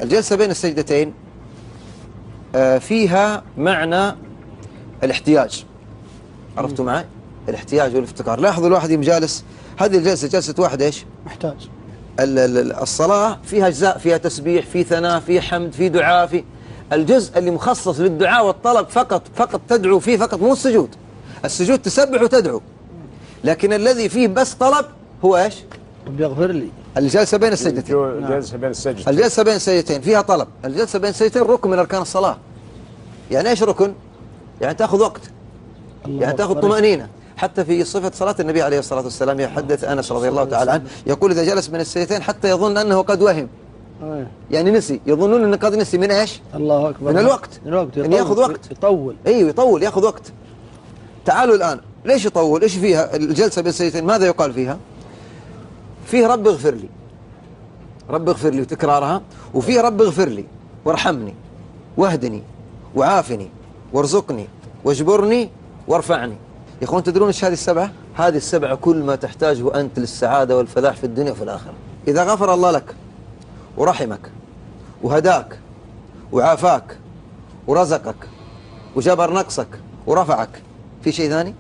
الجلسة بين السجدتين فيها معنى الاحتياج. عرفتوا معي؟ الاحتياج والافتقار. لاحظوا الواحد يوم جالس، هذه الجلسة جلسة واحد ايش؟ محتاج. الصلاة فيها أجزاء، فيها تسبيح، في ثناء، في حمد، في دعاء، في الجزء اللي مخصص للدعاء والطلب فقط تدعو فيه فقط، مو السجود. السجود تسبح وتدعو، لكن الذي فيه بس طلب هو ايش؟ رب يغفر لي. الجلسة بين السجدتين. الجلسة بين السجدتين فيها طلب. الجلسة بين السجدتين ركن من أركان الصلاة. يعني ايش ركن؟ يعني تأخذ وقت، يعني تأخذ طمأنينة. حتى في صفة صلاة النبي عليه الصلاة والسلام يحدث أنس رضي الله تعالى عنه يقول إذا جلس بين السجدتين حتى يظن أنه قد وهم، يعني نسي، يظنون أنه قد نسي من ايش؟ الله أكبر. من الوقت. يعني يأخذ وقت، يطول. ايوه يطول، يأخذ وقت. تعالوا الآن، ليش يطول؟ ايش فيها الجلسة بين السجدتين؟ ماذا يقال فيها؟ فيه رب اغفر لي، رب اغفر لي وتكرارها، وفيه رب اغفر لي وارحمني واهدني وعافني وارزقني واجبرني وارفعني. يا اخوان تدرون ايش هذه السبعة؟ هذه السبعة كل ما تحتاجه أنت للسعادة والفلاح في الدنيا وفي الآخرة. إذا غفر الله لك ورحمك وهداك وعافاك ورزقك وجبر نقصك ورفعك، في شيء ثاني؟